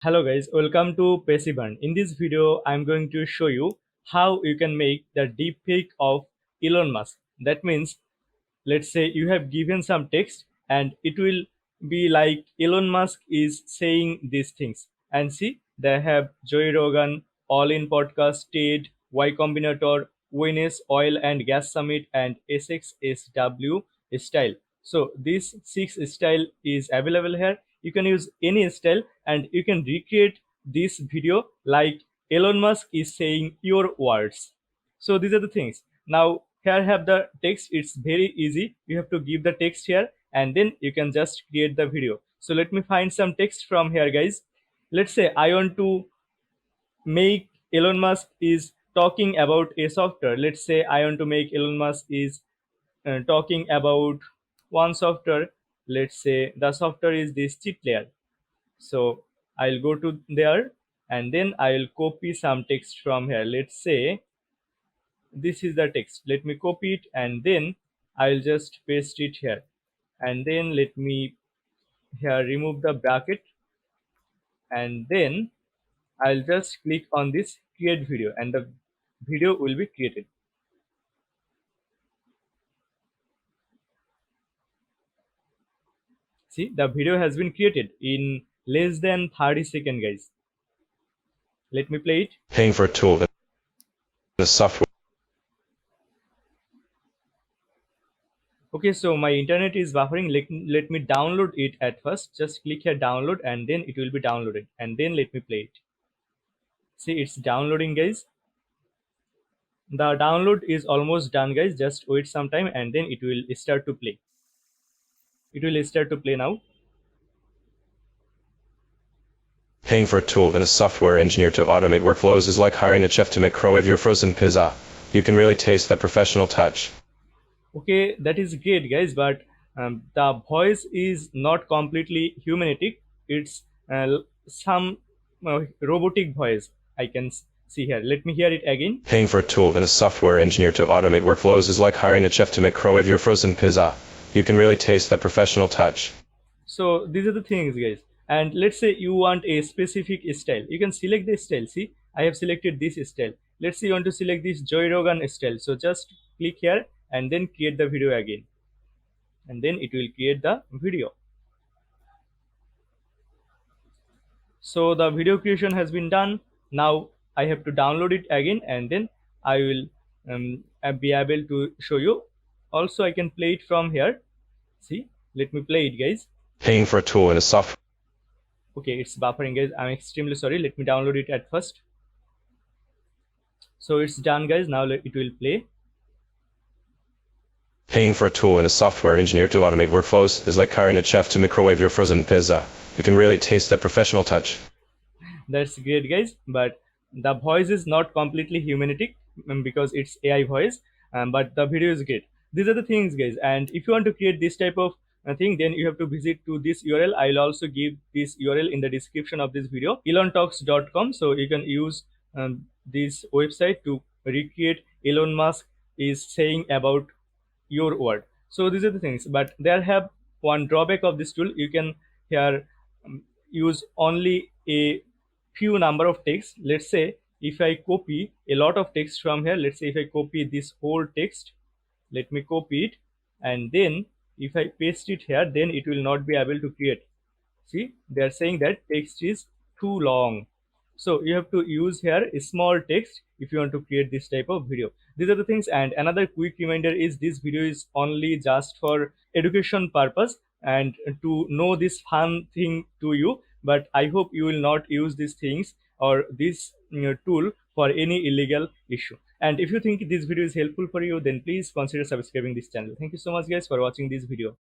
Hello guys, welcome to Passivern. In this video, I'm going to show you how you can make the deepfake of Elon Musk. That means, let's say you have given some text and it will be like Elon Musk is saying these things. And see, they have Joe Rogan, All In Podcast, TED, Y Combinator, Winnes Oil and Gas Summit, and SXSW style. So this six style is available here. You can use any style and you can recreate this video like Elon Musk is saying your words. So these are the things. Now here have the text. It's very easy. You have to give the text here and then you can just create the video. So let me find some text from here, guys. Let's say I want to make Elon Musk is talking about a software. Let's say I want to make Elon Musk is talking about one software. Let's say the software is this cheat layer. So I'll go to there and then I'll copy some text from here. Let's say this is the text. Let me copy it and then I'll just paste it here. And then let me here remove the bracket and then I'll just click on this create video and the video will be created. See, the video has been created in less than 30 seconds, guys. Let me play it. Paying for a tool and a software. Okay, so my internet is buffering. Let me download it at first. Just click here download and then it will be downloaded and then let me play it. See, it's downloading, guys. The download is almost done, guys. Just wait some time and then it will start to play. It will start to play now. Paying for a tool and a software engineer to automate workflows is like hiring a chef to microwave your frozen pizza. You can really taste that professional touch. Okay, that is great, guys, but the voice is not completely humanistic. It's some robotic voice I can see here. Let me hear it again. Paying for a tool and a software engineer to automate workflows is like hiring a chef to microwave your frozen pizza. You can really taste that professional touch. So these are the things, guys. And let's say you want a specific style. You can select the style. See, I have selected this style. Let's say you want to select this Joe Rogan style. So just click here and then create the video again. And then it will create the video. So the video creation has been done. Now I have to download it again and then I will be able to show you. Also I can play it from here. See, let me play it, guys. Paying for a tool and a software. Okay, it's buffering, guys. I'm extremely sorry. Let me download it at first. So it's done, guys. Now it will play. Paying for a tool and a software engineer to automate workflows is like hiring a chef to microwave your frozen pizza. You can really taste that professional touch. That's great, guys, but the voice is not completely humanistic because it's AI voice, but the video is great. These are the things, guys, and if you want to create this type of thing, then you have to visit to this URL. I'll also give this URL in the description of this video, elontalks.com, so you can use this website to recreate Elon Musk is saying about your word. So these are the things, but there have one drawback of this tool. You can here use only a few number of text. Let's say if I copy a lot of text from here, let's say if I copy this whole text, let me copy it and then if I paste it here, then it will not be able to create. See, they are saying that text is too long. So you have to use here a small text if you want to create this type of video. These are the things, and another quick reminder is this video is only just for education purpose and to know this fun thing to you, but I hope you will not use these things or this tool for any illegal issue. And if you think this video is helpful for you, then please consider subscribing this channel. Thank you so much, guys, for watching this video.